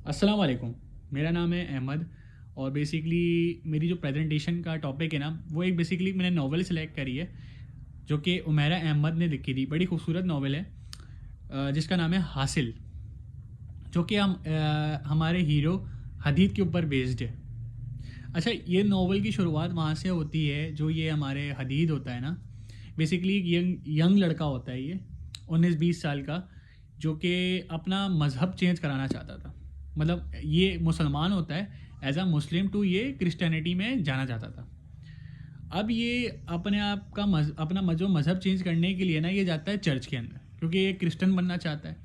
अस्सलाम वालेकुम। मेरा नाम है अहमद और बेसिकली मेरी जो प्रेजेंटेशन का टॉपिक है ना, वो एक बेसिकली मैंने नॉवल सेलेक्ट करी है जो कि उमैरा अहमद ने लिखी थी। बड़ी खूबसूरत नॉवल है जिसका नाम है हासिल, जो कि हमारे हीरो हदीद के ऊपर बेस्ड है। अच्छा, ये नॉवल की शुरुआत वहाँ से होती है, जो ये हमारे हदीद होता है ना, बेसिकली एक यंग यंग लड़का होता है ये 19-20 साल का, जो कि अपना मज़हब चेंज कराना चाहता था। मतलब ये मुसलमान होता है, एज अ मुस्लिम टू ये क्रिश्चियनिटी में जाना चाहता था। अब ये अपने आप का अपना जो मज़हब चेंज करने के लिए ना, ये जाता है चर्च के अंदर, क्योंकि ये क्रिश्चियन बनना चाहता है।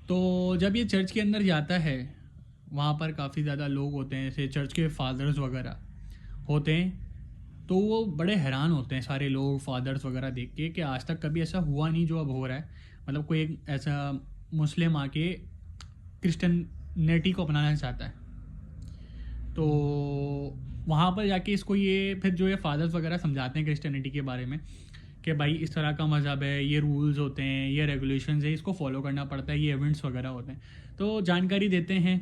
तो जब ये चर्च के अंदर जाता है, वहाँ पर काफ़ी ज़्यादा लोग होते हैं, जैसे चर्च के फादर्स वगैरह होते हैं। तो वो बड़े हैरान होते हैं सारे लोग, फादर्स वगैरह देख के, कि आज तक कभी ऐसा हुआ नहीं जो अब हो रहा है। मतलब कोई एक ऐसा मुस्लिम आके क्रिश्चियनिटी को अपनाना चाहता है। तो वहाँ पर जाके इसको ये फिर जो ये फादर्स वगैरह समझाते हैं क्रिश्चियनिटी के बारे में, कि भाई इस तरह का मज़हब है, ये रूल्स होते हैं, ये रेगुलेशंस है, इसको फॉलो करना पड़ता है, ये इवेंट्स वगैरह होते हैं। तो जानकारी देते हैं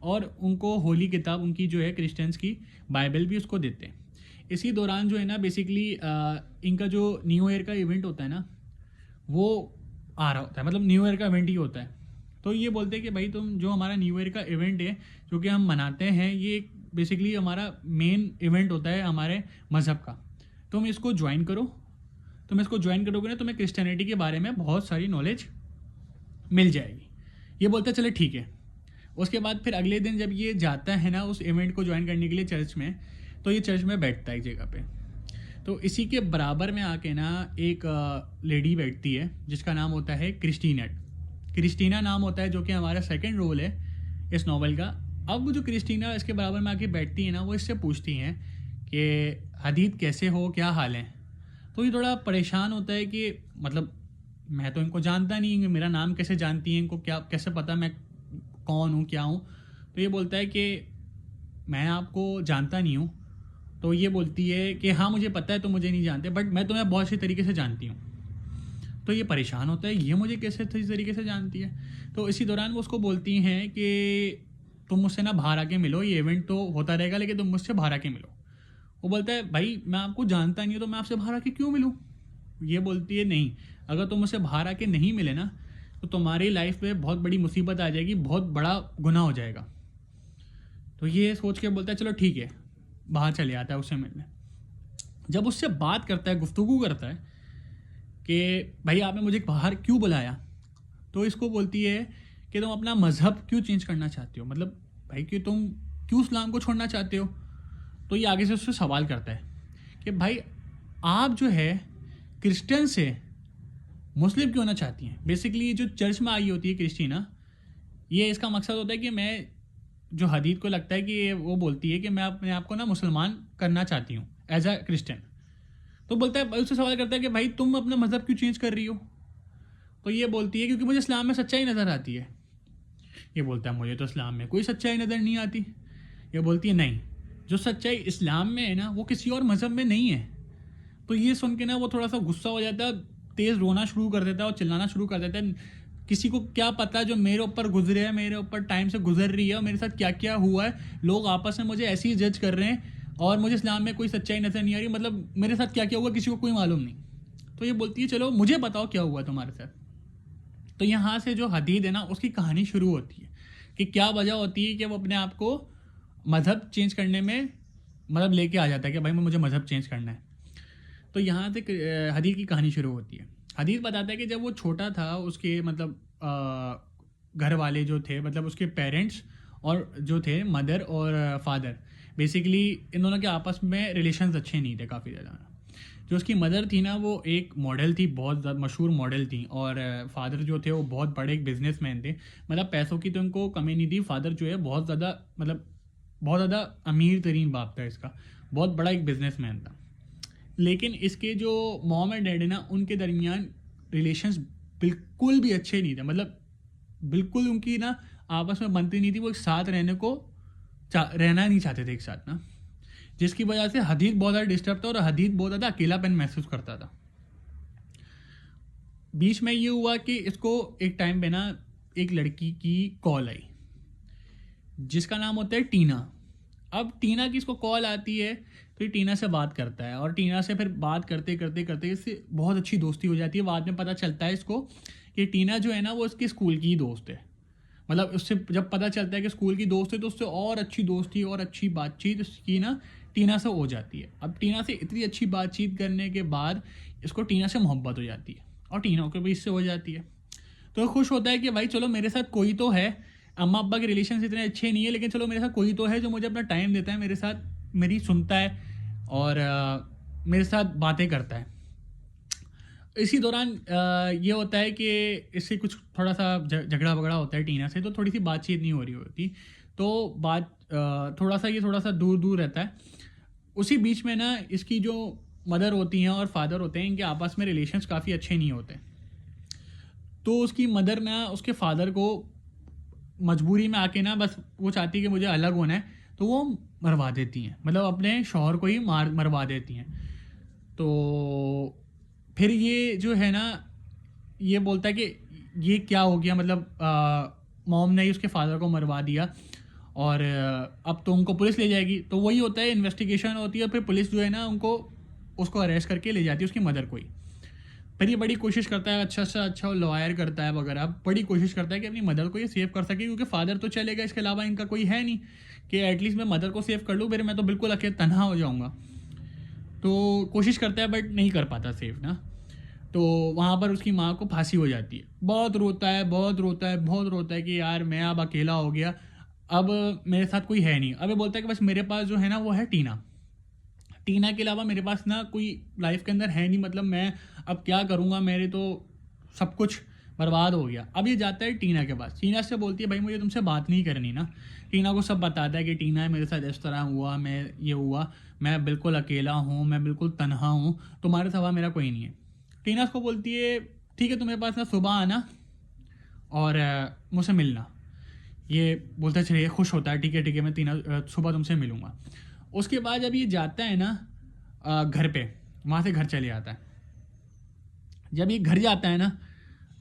और उनको होली किताब उनकी जो है क्रिश्चियंस की बाइबल भी उसको देते हैं। इसी दौरान जो है ना, बेसिकली इनका जो न्यू ईयर का इवेंट होता है ना, वो आ रहा होता है। मतलब न्यू ईयर का इवेंट ही होता है। तो ये बोलते हैं कि भाई तुम जो हमारा न्यू ईयर का इवेंट है, जो कि हम मनाते हैं, ये बेसिकली हमारा मेन इवेंट होता है हमारे मज़हब का। तुम इसको ज्वाइन करो। तुम इसको ज्वाइन करोगे ना, तुम्हें क्रिश्चियनिटी के बारे में बहुत सारी नॉलेज मिल जाएगी। ये बोलता है चले ठीक है। उसके बाद फिर अगले दिन जब ये जाता है ना उस इवेंट को ज्वाइन करने के लिए चर्च में, तो ये चर्च में बैठता है एक जगह पे। तो इसी के बराबर में आके ना एक लेडी बैठती है जिसका नाम होता है क्रिस्टीना। क्रिस्टीना नाम होता है, जो कि हमारा सेकंड रोल है इस नॉवल का। अब वो जो क्रिस्टीना इसके बराबर में आके बैठती है ना, वो इससे पूछती हैं कि हदीद कैसे हो, क्या हाल है। तो ये थोड़ा परेशान होता है कि मतलब मैं तो इनको जानता नहीं, मेरा नाम कैसे जानती हैं, इनको क्या कैसे पता मैं कौन हूँ, क्या हूँ। तो ये बोलता है कि मैं आपको जानता नहीं हूँ। तो ये बोलती है कि हाँ मुझे पता है तुम मुझे नहीं जानते, बट मैं तुम्हें बहुत अच्छी तरीके से जानती हूँ। तो ये परेशान होता है, ये मुझे कैसे अच्छी तरीके से जानती है। तो इसी दौरान वो उसको बोलती हैं कि तुम मुझसे ना बाहर आके मिलो, ये इवेंट तो होता रहेगा लेकिन तुम मुझसे बाहर आके मिलो। वो बोलता है भाई मैं आपको जानता नहीं हूँ, तो मैं आपसे बाहर आके क्यों मिलूँ। ये बोलती है नहीं, अगर तुम मुझसे बाहर आके नहीं मिले ना, तो तुम्हारी लाइफ में बहुत बड़ी मुसीबत आ जाएगी, बहुत बड़ा गुनाह हो जाएगा। तो ये सोच के बोलता है चलो ठीक है, बाहर चले आता है उससे मिलने। जब उससे बात करता है, गुफ्तगू करता है कि भाई आपने मुझे बाहर क्यों बुलाया, तो इसको बोलती है कि तुम अपना मज़हब क्यों चेंज करना चाहते हो, मतलब भाई कि तुम क्यों इस्लाम को छोड़ना चाहते हो। तो ये आगे से उससे सवाल करता है कि भाई आप जो है क्रिश्चियन से मुस्लिम क्यों होना चाहती हैं। बेसिकली जो चर्च में आई होती है क्रिस्टीना, ये इसका मकसद होता है कि मैं जो हदीद को लगता है कि वो बोलती है कि मैं अपने आप को ना मुसलमान करना चाहती हूँ एज अ क्रिश्चियन। तो बोलता है, उससे सवाल करता है कि भाई तुम अपना मज़हब क्यों चेंज कर रही हो। तो ये बोलती है क्योंकि मुझे इस्लाम में सच्चाई नज़र आती है। ये बोलता है मुझे तो इस्लाम में कोई सच्चाई नज़र नहीं आती। ये बोलती है नहीं, जो सच्चाई इस्लाम में है ना, वो किसी और मज़हब में नहीं है। तो ये सुन के ना वो थोड़ा सा गुस्सा हो जाता है, तेज़ रोना शुरू कर देता है और चिल्लाना शुरू कर देता है। किसी को क्या पता जो मेरे ऊपर गुजरे है, मेरे ऊपर टाइम से गुजर रही है और मेरे साथ क्या क्या हुआ है, लोग आपस में मुझे ऐसे ही जज कर रहे हैं और मुझे इस्लाम में कोई सच्चाई नज़र नहीं आ रही। मतलब मेरे साथ क्या क्या हुआ किसी को कोई मालूम नहीं। तो ये बोलती है चलो मुझे बताओ क्या हुआ तुम्हारे साथ। तो यहाँ से जो हदीद है ना, उसकी कहानी शुरू होती है कि क्या वजह होती है कि वो अपने आप को मज़हब चेंज करने में मतलब लेके आ जाता है कि भाई मुझे मज़हब चेंज करना है। तो यहाँ से हदीद की कहानी शुरू होती है। हदीद बताता है कि जब वो छोटा था, उसके मतलब घर वाले जो थे, मतलब उसके पेरेंट्स और जो थे मदर और फादर, बेसिकली इन दोनों के आपस में रिलेशंस अच्छे नहीं थे काफ़ी ज़्यादा। जो उसकी मदर थी ना, वो एक मॉडल थी, बहुत ज़्यादा मशहूर मॉडल थी, और फादर जो थे वो बहुत बड़े एक बिजनेसमैन थे। मतलब पैसों की तो उनको कमी नहीं थी। फादर जो है बहुत ज़्यादा मतलब बहुत ज़्यादा अमीर तरीन बाप था इसका, बहुत बड़ा एक बिजनेसमैन था। लेकिन इसके जो मॉम एंड डैड है ना, उनके दरमियान रिलेशंस बिल्कुल भी अच्छे नहीं थे। मतलब बिल्कुल उनकी ना आपस में बनती नहीं थी। वो एक साथ रहने को रहना नहीं चाहते थे एक साथ ना, जिसकी वजह से हदीद बहुत ज़्यादा डिस्टर्ब था और हदीद बहुत ज़्यादा अकेलापन महसूस करता था। बीच में ये हुआ कि इसको एक टाइम पे ना एक लड़की की कॉल आई जिसका नाम होता है टीना। अब टीना की इसको कॉल आती है तो ये टीना से बात करता है, और टीना से फिर बात करते करते करते इससे बहुत अच्छी दोस्ती हो जाती है। बाद में पता चलता है इसको कि टीना जो है ना वो इसके स्कूल की ही दोस्त है। मतलब उससे जब पता चलता है कि स्कूल की दोस्त है तो उससे और अच्छी दोस्ती और अच्छी बातचीत उसकी ना टीना से हो जाती है। अब टीना से इतनी अच्छी बातचीत करने के बाद इसको टीना से मोहब्बत हो जाती है, और टीना को भी इससे हो जाती है। तो खुश होता है कि भाई चलो मेरे साथ कोई तो है, अम्मा अब्बा के रिलेशन इतने अच्छे नहीं है लेकिन चलो मेरे साथ कोई तो है जो मुझे अपना टाइम देता है, मेरे साथ मेरी सुनता है और मेरे साथ बातें करता है। इसी दौरान ये होता है कि इससे कुछ थोड़ा सा झगड़ा वगड़ा होता है टीना से, तो थोड़ी सी बातचीत नहीं हो रही होती, तो बात थोड़ा सा दूर दूर रहता है। उसी बीच में ना इसकी जो मदर होती हैं और फादर होते हैं, इनके आपस में रिलेशंस काफ़ी अच्छे नहीं होते। तो उसकी मदर ना उसके फादर को मजबूरी में आके ना बस वो चाहती है कि मुझे अलग होना है, तो वो मरवा देती हैं, मतलब अपने शौहर को ही मरवा देती हैं। तो फिर ये जो है ना ये बोलता है कि ये क्या हो गया, मतलब मॉम ने ही उसके फादर को मरवा दिया और अब तो उनको पुलिस ले जाएगी। तो वही होता है, इन्वेस्टिगेशन होती है, फिर पुलिस जो है ना उसको अरेस्ट करके ले जाती है उसकी मदर को ही। फिर ये बड़ी कोशिश करता है, अच्छा से अच्छा लॉयर करता है वगैरह, बड़ी कोशिश करता है कि अपनी मदर को ये सेव कर सके, क्योंकि फादर तो चलेगा, इसके अलावा इनका कोई है नहीं कि एटलीस्ट मैं मदर को सेव कर लूँ, फिर मैं तो बिल्कुल अकेले तनहा हो जाऊँगा। तो कोशिश करता है बट नहीं कर पाता सेव ना। तो वहाँ पर उसकी माँ को फांसी हो जाती है। बहुत रोता है, बहुत रोता है, बहुत रोता है कि यार मैं अब अकेला हो गया, अब मेरे साथ कोई है नहीं। अब ये बोलता है कि बस मेरे पास जो है ना वो है टीना, टीना के अलावा मेरे पास ना कोई लाइफ के अंदर है नहीं, मतलब मैं अब क्या करूँगा, मेरे तो सब कुछ बर्बाद हो गया। अब ये जाता है टीना के पास, टीना से बोलती है भाई मुझे तुमसे बात नहीं करनी ना। टीना को सब बताता है कि टीना है मेरे साथ इस तरह हुआ, मैं ये हुआ, मैं बिल्कुल अकेला हूँ, मैं बिल्कुल तनहा हूँ, तुम्हारे सिवा मेरा कोई नहीं है। टीना उसको बोलती है ठीक है तुम्हारे पास ना सुबह आना और मुझसे मिलना। ये बोलता है चलिए, खुश होता है, ठीक है मैं टीना सुबह तुमसे मिलूँगा। उसके बाद जब ये जाता है ना घर पे, वहाँ से घर चले आता है। जब ये घर जाता है ना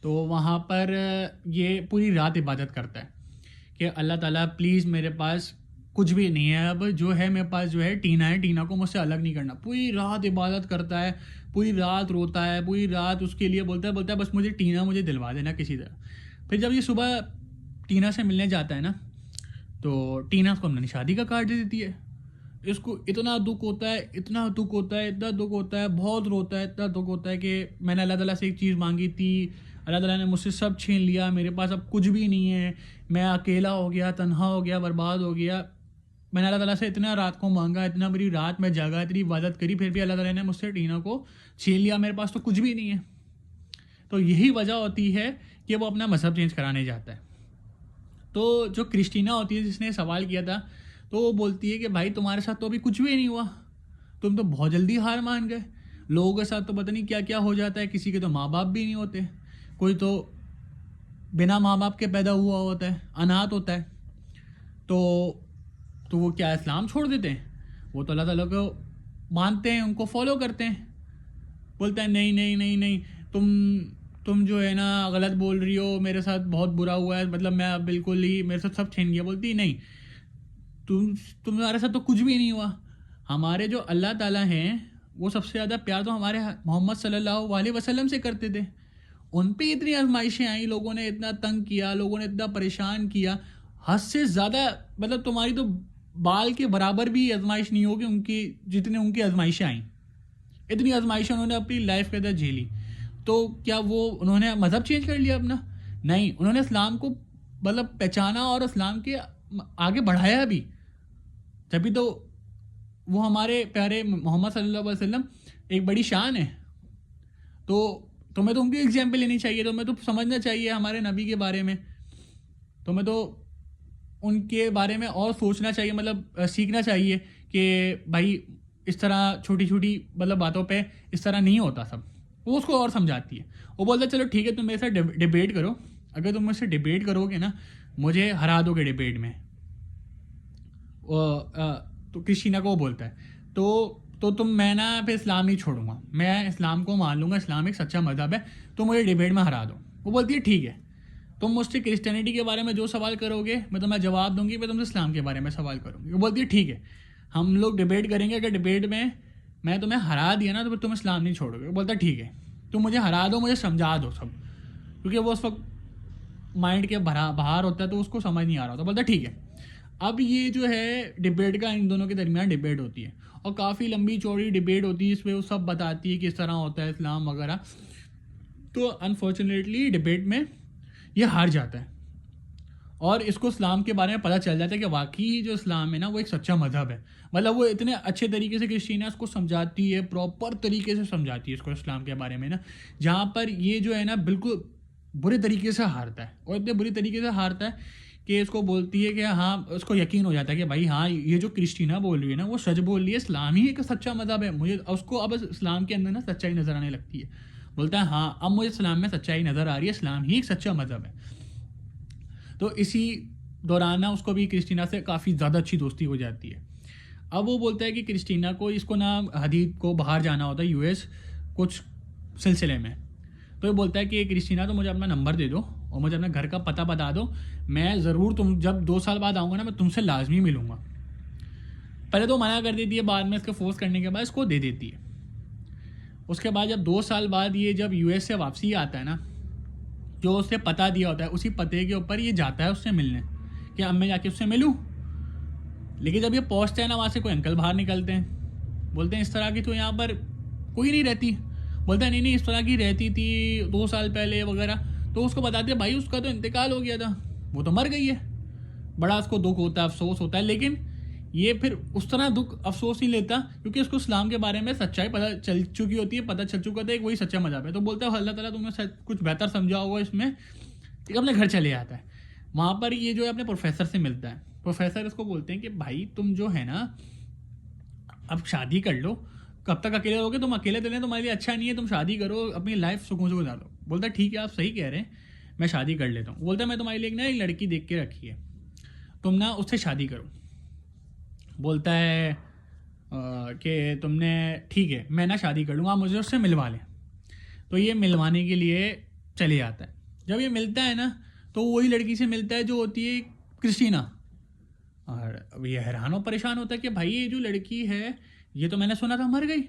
तो वहाँ पर ये पूरी रात इबादत करता है कि अल्लाह ताला प्लीज़ मेरे पास कुछ भी नहीं है, अब जो है मेरे पास जो है टीना है, टीना को मुझसे अलग नहीं करना। पूरी रात इबादत करता है, पूरी रात रोता है, पूरी रात उसके लिए बोलता है बस मुझे टीना मुझे दिलवा देना किसी तरह। फिर जब ये सुबह टीना से मिलने जाता है ना तो टीना उसको अपनी शादी का कार्ड दे देती है। इसको इतना दुख होता है, इतना दुख होता है, इतना दुख होता है, बहुत रोता है, इतना दुख होता है कि मैंने अल्लाह ताला से एक चीज़ मांगी थी, अल्लाह ताला ने मुझसे सब छीन लिया, मेरे पास अब कुछ भी नहीं है, मैं अकेला हो गया, तन्हा हो गया, बर्बाद हो गया। मैंने अल्लाह ताला से इतना रात को मांगा, इतना मेरी रात में जागा, इतनी इबादत करी, फिर भी अल्लाह ताला ने मुझसे टीना को छीन लिया, मेरे पास तो कुछ भी नहीं है। तो यही वजह होती है कि वो अपना मज़हब चेंज कराने जाता है। तो जो क्रिस्टीना होती है जिसने सवाल किया था, तो वो बोलती है कि भाई तुम्हारे साथ तो अभी कुछ भी नहीं हुआ, तुम तो बहुत जल्दी हार मान गए। लोगों के साथ तो पता नहीं क्या क्या हो जाता है, किसी के तो माँ बाप भी नहीं होते, कोई तो बिना माँ बाप के पैदा हुआ होता है, अनाथ होता है। तो वो क्या इस्लाम छोड़ देते हैं? वो तो अल्लाह ताला को मानते हैं, उनको फॉलो करते हैं। बोलता है नहीं नहीं नहीं नहीं, तुम जो है ना गलत बोल रही हो, मेरे साथ बहुत बुरा हुआ है, मतलब मैं बिल्कुल ही मेरे साथ सब छीन गया। बोलती नहीं, तुम्हारे साथ तो कुछ भी नहीं हुआ। हमारे जो अल्लाह ताला हैं वो सबसे ज़्यादा प्यार तो हमारे मोहम्मद सल्लल्लाहु अलैहि वसल्लम से करते थे। उन पे इतनी आजमाइशें आई, लोगों ने इतना तंग किया, लोगों ने इतना परेशान किया, हद से ज़्यादा, मतलब तुम्हारी तो बाल के बराबर भी आजमाइश नहीं होगी उनकी, जितनी उनकी आजमाइशें आई। इतनी आजमाइशें उन्होंने अपनी लाइफ के अंदर झेली। तो क्या वो उन्होंने मज़हब चेंज कर लिया अपना? नहीं, उन्होंने इस्लाम को मतलब पहचाना और इस्लाम के आगे बढ़ाया भी, तभी तो वो हमारे प्यारे मोहम्मद सल्लल्लाहु अलैहि वसल्लम एक बड़ी शान है। तो तुम्हें तो उनकी एग्जाम्पल लेनी चाहिए, तुम्हें तो समझना चाहिए हमारे नबी के बारे में, तुम्हें तो उनके बारे में और सोचना चाहिए, मतलब सीखना चाहिए कि भाई इस तरह छोटी छोटी मतलब बातों पे इस तरह नहीं होता सब। वो उसको और समझाती है। वो बोलता है चलो ठीक है तुम मेरे साथ डिबेट करो, अगर तुम मुझसे डिबेट करोगे ना मुझे हरा दोगे डिबेट में। तो क्रिस्टीना को वो बोलता है तो मैं ना फिर इस्लाम नहीं छोड़ूंगा, मैं इस्लाम को मान लूँगा, इस्लाम एक सच्चा मज़हब है, तो मुझे डिबेट में हरा दो। वो बोलती है ठीक है। तुम मुझसे क्रिश्चियनिटी के बारे में जो सवाल करोगे मैं तुम्हें जवाब दूंगी, मैं तुमसे इस्लाम के बारे में सवाल करूँगी। वो बोलती है ठीक है हम लोग डिबेट करेंगे, अगर डिबेट में मैं तुम्हें हरा दिया ना तो फिर तुम इस्लाम नहीं छोड़ोगे। वो बोलता है ठीक है तुम मुझे हरा दो, मुझे समझा दो सब, क्योंकि वो उस वक्त माइंड के बाहर होता है तो उसको समझ नहीं आ रहा होता। बोलता है ठीक है। अब ये जो है डिबेट का इन दोनों के दरमियान डिबेट होती है और काफ़ी लंबी चौड़ी डिबेट होती है, इसमें वो सब बताती है किस तरह होता है इस्लाम वगैरह। तो अनफॉर्चुनेटली डिबेट में ये हार जाता है और इसको इस्लाम के बारे में पता चल जाता है कि वाकई जो इस्लाम है ना वो एक सच्चा मज़हब है। मतलब वो इतने अच्छे तरीके से क्रिश्चियना उसको समझाती है, प्रॉपर तरीके से समझाती है इसको इस्लाम के बारे में ना, जहाँ पर ये जो है ना बिल्कुल बुरे तरीके से हारता है और इतने बुरी तरीके से हारता है कि इसको बोलती है कि हाँ, उसको यकीन हो जाता है कि भाई हाँ ये जो क्रिस्टीना बोल रही है ना वो सच बोल रही है, इस्लाम ही एक सच्चा मज़हब है। मुझे उसको अब इस्लाम के अंदर ना सच्चाई नज़र आने लगती है। बोलता है हाँ अब मुझे इस्लाम में सच्चाई नज़र आ रही है, इस्लाम ही एक सच्चा मज़हब है। तो इसी दौरान ना उसको भी क्रिस्टीना से काफ़ी ज़्यादा अच्छी दोस्ती हो जाती है। अब वो बोलता है कि क्रिस्टीना को इसको ना हदीद को बाहर जाना होता है यूएस कुछ सिलसिले में। तो ये बोलता है कि क्रिस्टीना तो मुझे अपना नंबर दे दो और मुझे अपने घर का पता बता दो, मैं ज़रूर तुम जब 2 साल बाद आऊँगा ना मैं तुमसे लाजमी मिलूँगा। पहले तो मना कर देती है, बाद में इसके फोर्स करने के बाद इसको दे देती है। उसके बाद जब 2 साल बाद ये जब यूएस से वापसी आता है ना, जो उसने पता दिया होता है उसी पते के ऊपर ये जाता है उससे मिलने कि अब मैं जाके उससे मिलूँ। लेकिन जब ये पहुँचता है ना वहाँ से कोई अंकल बाहर निकलते हैं, बोलते हैं इस तरह की तो यहाँ पर कोई नहीं रहती। बोलता है नहीं इस तरह की रहती थी 2 साल पहले वगैरह। तो उसको बताते हैं भाई उसका तो इंतकाल हो गया था, वो तो मर गई है। बड़ा उसको दुख होता है, अफसोस होता है, लेकिन ये फिर उस तरह दुख अफसोस नहीं लेता क्योंकि उसको इस्लाम के बारे में सच्चाई पता चल चुकी होती है, पता चल चुका था एक वही सच्चा मज़हब है। तो बोलता है अल्लाह ताला तुम्हें कुछ बेहतर समझा होगा इसमें, अपने घर चले आता है। वहाँ पर ये जो है अपने प्रोफेसर से मिलता है। प्रोफेसर इसको बोलते हैं कि भाई तुम जो है ना अब शादी कर लो, कब तक अकेले रहोगे, तुम अकेले रहना तुम्हारे लिए अच्छा नहीं है, तुम शादी करो, अपनी लाइफ सुकून से गुजारो। बोलता है ठीक है आप सही कह रहे हैं, मैं शादी कर लेता हूँ। बोलता है मैं तुम्हारे लिए ना एक लड़की देख के रखी है, तुम ना उससे शादी करो। बोलता है कि तुमने ठीक है मैं ना शादी कर लूँगा, आप मुझे उससे मिलवा लें। तो ये मिलवाने के लिए चले आता है। जब ये मिलता है ना तो वही लड़की से मिलता है जो होती है क्रिस्टीना। और अब ये हैरान और परेशान होता है कि भाई ये जो लड़की है ये तो मैंने सुना था मर गई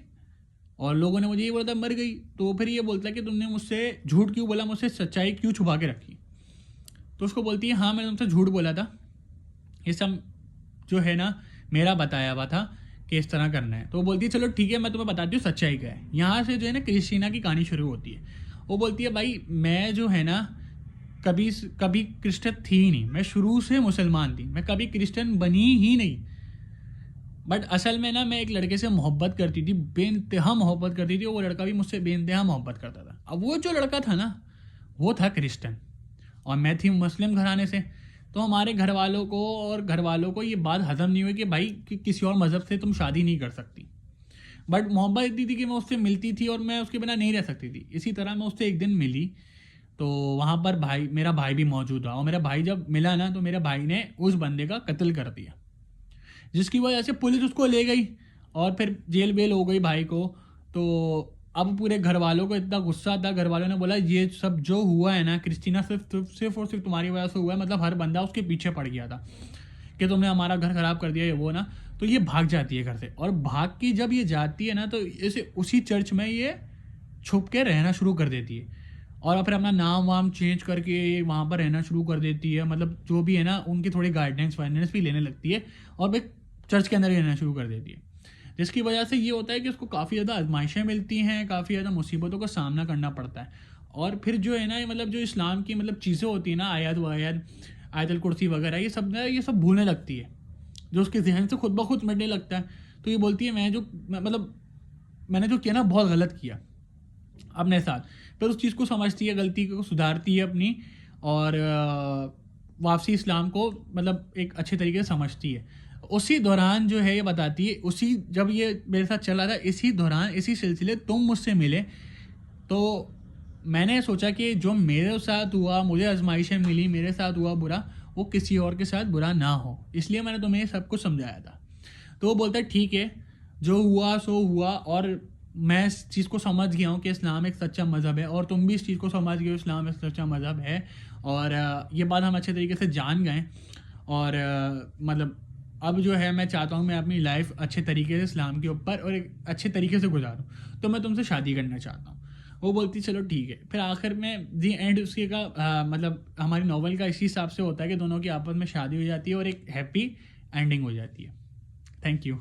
और लोगों ने मुझे ये बोला था मर गई। तो फिर ये बोलता है कि तुमने मुझसे झूठ क्यों बोला, मुझसे सच्चाई क्यों छुपा के रखी। तो उसको बोलती है हाँ मैंने तुमसे झूठ बोला था, ये सब जो है ना मेरा बताया हुआ था कि इस तरह करना है। तो वो बोलती है चलो ठीक है मैं तुम्हें बताती हूँ सच्चाई क्या है। यहाँ से जो है ना क्रिस्टीना की कहानी शुरू होती है। वो बोलती है भाई मैं जो है ना कभी कभी क्रिश्चियन थी ही नहीं, मैं शुरू से मुसलमान थी, मैं कभी क्रिश्चियन बनी ही नहीं। बट असल में ना मैं एक लड़के से मोहब्बत करती थी, बेइंतहा मोहब्बत करती थी, वो लड़का भी मुझसे बेइंतहा मोहब्बत करता था। अब वो जो लड़का था ना वो था क्रिश्चियन और मैं थी मुस्लिम घराने से। तो हमारे घर वालों को ये बात हजम नहीं हुई कि भाई किसी और मज़हब से तुम शादी नहीं कर सकती। बट मोहब्बत इतनी थी कि मैं उससे मिलती थी और मैं उसके बिना नहीं रह सकती थी। इसी तरह मैं उससे एक दिन मिली तो वहाँ पर मेरा भाई भी मौजूद था और मेरा भाई जब मिला ना तो मेरे भाई ने उस बंदे का कत्ल कर दिया, जिसकी वजह से पुलिस उसको ले गई और फिर जेल बेल हो गई भाई को। तो अब पूरे घर वालों को इतना गुस्सा था, घर वालों ने बोला ये सब जो हुआ है ना क्रिस्टीना सिर्फ और सिर्फ तुम्हारी वजह से हुआ है। मतलब हर बंदा उसके पीछे पड़ गया था कि तुमने हमारा घर ख़राब कर दिया ये वो ना। तो ये भाग जाती है घर से और भाग के जब ये जाती है ना तो इसे उसी चर्च में ये छुप के रहना शुरू कर देती है और फिर अपना नाम वाम चेंज करके वहाँ पर रहना शुरू कर देती है। मतलब जो भी है ना उनकी थोड़ी गाइडेंस भी लेने लगती है और भाई चर्च के अंदर ही रहना शुरू कर देती है। जिसकी वजह से ये होता है कि उसको काफ़ी ज़्यादा आजमाइशें मिलती हैं, काफ़ी ज़्यादा मुसीबतों का सामना करना पड़ता है। और फिर जो है ना मतलब जो इस्लाम की मतलब चीज़ें होती हैं ना आयत वायत आयतल कुर्सी वगैरह ये सब भूलने लगती है, जो उसके जहन से खुद ब खुद मिटने लगता है। तो ये बोलती है मैंने जो किया ना बहुत गलत किया अपने साथ। फिर उस चीज़ को समझती है, गलती को सुधारती है अपनी और वापसी इस्लाम को मतलब एक अच्छे तरीके से समझती है। उसी दौरान जो है ये बताती है, उसी जब ये मेरे साथ चला था इसी दौरान इसी सिलसिले तुम मुझसे मिले तो मैंने सोचा कि जो मेरे साथ हुआ, मुझे आजमाइशें मिली, मेरे साथ हुआ बुरा, वो किसी और के साथ बुरा ना हो, इसलिए मैंने तुम्हें सब कुछ समझाया था। तो वो बोलता है ठीक है जो हुआ सो हुआ और मैं इस चीज़ को समझ गया हूँ कि इस्लाम एक सच्चा मज़हब है और तुम भी इस चीज़ को समझ गए हो इस्लाम एक सच्चा मज़हब है और ये बात हम अच्छे तरीके से जान गए। और मतलब अब जो है मैं चाहता हूँ मैं अपनी लाइफ अच्छे तरीके से इस्लाम के ऊपर और एक अच्छे तरीके से गुजारूँ, तो मैं तुमसे शादी करना चाहता हूँ। वो बोलती चलो ठीक है। फिर आखिर में दी एंड उसके का मतलब हमारी नॉवल का इसी हिसाब से होता है कि दोनों की आपस में शादी हो जाती है और एक हैप्पी एंडिंग हो जाती है। Thank you.